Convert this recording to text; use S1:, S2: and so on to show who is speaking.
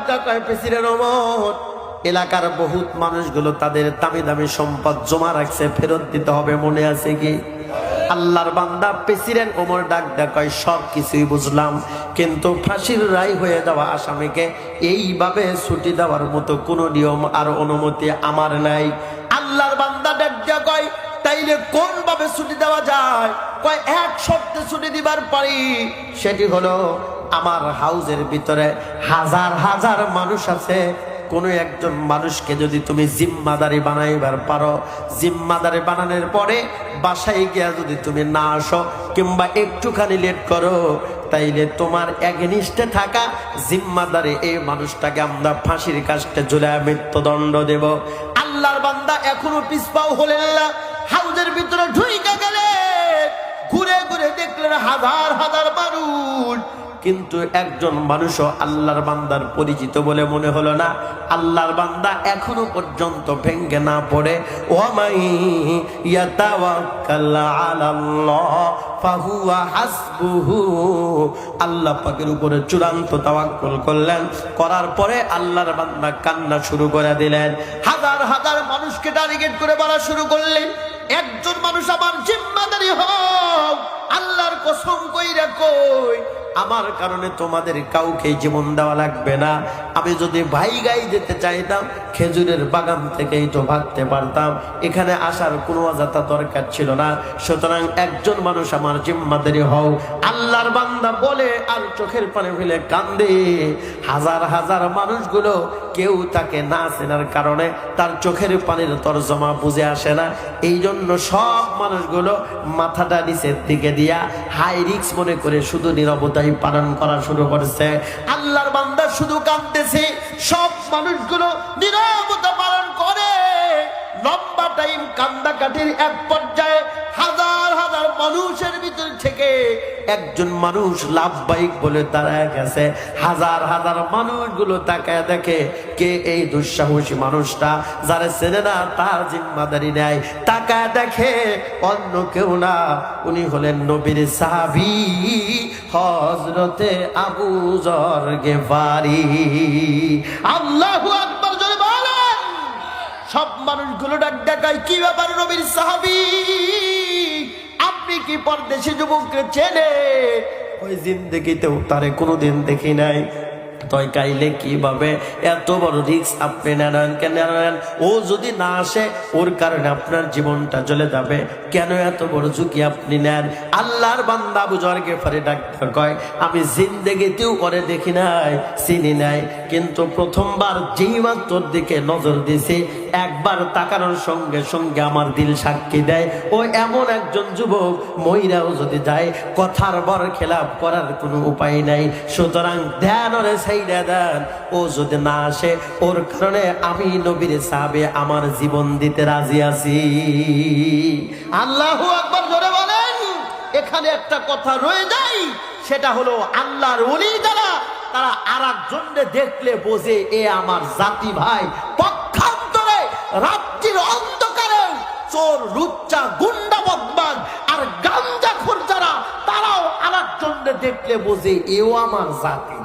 S1: Doctor কয় president Omar, এলাকার বহুত মানুষগুলো তাদের দামি দামি সম্পদ জমা রাখছে, ফেরত দিতে হবে, মনে আছে কি? আল্লাহর বান্দা প্রেসিডেন্ট ওমর ডাক্তার কয় সব কিছুই বুঝলাম, কিন্তু ফাঁসির রায় হয়ে যাওয়া আসামিকে এইভাবে ছুটি দেওয়ার মতো কোনো নিয়ম আর অনুমতি আমার নাই। আল্লাহর বান্দা ডাক্তার কয় তাইলে কোন ভাবে ছুটি দেওয়া যায়? কয় এক শর্তে ছুটি দিবার পারি, সেটি হলো আমার হাউজের ভিতরে হাজার হাজার মানুষ আছে, কোনো একজন মানুষকে যদি তুমি জিম্মাদারি বানাইবার পারো, জিম্মাদারি বানানোর পরে বাসায় গিয়া যদি তুমি না আসো কিংবা একটুখানি লেট করো, তাইলে তোমার এগেনিস্টে থাকা জিম্মাদারি এই মানুষটাকে আমরা ফাঁসির কাস্টে ঝুলায় মৃত্যুদণ্ড দেব। আল্লাহর বান্দা এখনো পিছপাও হলেন না, হাউজের ভিতরে ঢুইকা গেলে ঘুরে ঘুরে দেখলেন হাজার হাজার মানুষ, কিন্তু একজন মানুষও আল্লাহর বান্দার পরিচিত বলে মনে হলো না। আল্লাহর বান্দা এখনো পর্যন্ত ভেঙ্গে না পড়ে ওয়ামাই ইয়াতাওয়াক্কাল আলাল্লাহ ফাহুয়া হাসবুহু, আল্লাহ পাকের উপরে চূড়ান্ত তাওয়াক্কুল করলেন, করার পরে আল্লাহর বান্দা কান্না শুরু করে দিলেন। হাজার হাজার মানুষকে টার্গেট করে বলা শুরু করলেন, একজন মানুষ আমার জিম্মাদারি হোক, আল্লাহর কসম কইরা কই আমার কারণে তোমাদের কাউকে জীবন দেওয়া লাগবে না। আমি যদি ভাইগাই যেতে চাইতাম খেজুরের বাগান থেকেই তো ভাগতে পারতাম, এখানে আসার কোনো অযথা দরকার ছিল না, সুতরাং একজন মানুষ আমার জিম্মাদারি হও। আল্লাহর বান্দা বলে আর চোখের পানি ফেলে কান্দে। হাজার হাজার মানুষগুলো কেউ তাকে না চেনার কারণে তার চোখের পানির তর্জমা বুঝে আসে না, এই জন্য সব মানুষগুলো মাথাটা নিচের দিকে দিয়া হাই রিস্ক মনে করে শুধু নীরবতাই পালন করা শুরু করছে। আল্লাহর বান্দা শুধু কাঁদতেছে, সব মানুষগুলো নীরবতা পালন করে। লম্বা টাইম কান্দাকাটির এক পর্যায়ে হাজার হাজার মানুষের ভিতর থেকে একজন মানুষ লাভবাহিক বলে দাঁড়ায় গেছে। হাজার হাজার মানুষগুলো তাকায় দেখে কে এই দুঃসাহসী মানুষটা, যারা চেনে না তার জিম্মাদারি নেয়। তাকায় দেখে অন্য কেউ না, উনি হলেন নবীর সাহাবী হযরতে আবু যর গিফারি। আল্লাহু আকবার জোরে বলেন। সব মানুষগুলো ডাক ডাকায়, কি ব্যাপার নবীর সাহাবী, আপনি কি পরদেশি যুবককে চেনে? ওই জিন্দেগিতেও তারে কোনোদিন দেখি নাই। তই কাইলে কিভাবে এত বড় রিস্ক আপনি নেন? কেন নেন? ও যদি না আসে ওর কারণে আপনার জীবনটা চলে যাবে, কেন এত বড় ঝুঁকি আপনি নেন? আল্লাহর বান্দা আবু যর গিফারি ডাক্তার কয় আমি জিন্দেগিতেও করে দেখি নাই, চিনি নাই, কিন্তু প্রথমবার যেই মাত্র দিকে নজর দিছি একবার তাকানোর সঙ্গে সঙ্গে আমার দিল সাক্ষী দেয় ও এমন একজন যুবক, মহিলাও যদি যায় কথার বর খেলাপ করার কোনো উপায় নাই। সুতরাং ধ্যান ওরে ছাইড়া দেন, ও যদি না আসে ওর কারণে আমি নবীর সাহাবে আমার জীবন দিতে রাজি আছি। আল্লাহু আকবার জোরে বলেন। এখানে একটা কথা রয়ে যায়, সেটা হলো আল্লাহর ওলি যারা, তারা আরেকজনকে দেখলে বোঝে এ আমার জাতি ভাই। পক্ষান্তরে রাত্রির অন্ধকারে চোর, লুচ্চা, গুন্ডা, বদমাশ আর গাঞ্জাখোর যারা, তারাও আরেকজনকে দেখলে বোঝে এও আমার জাতি।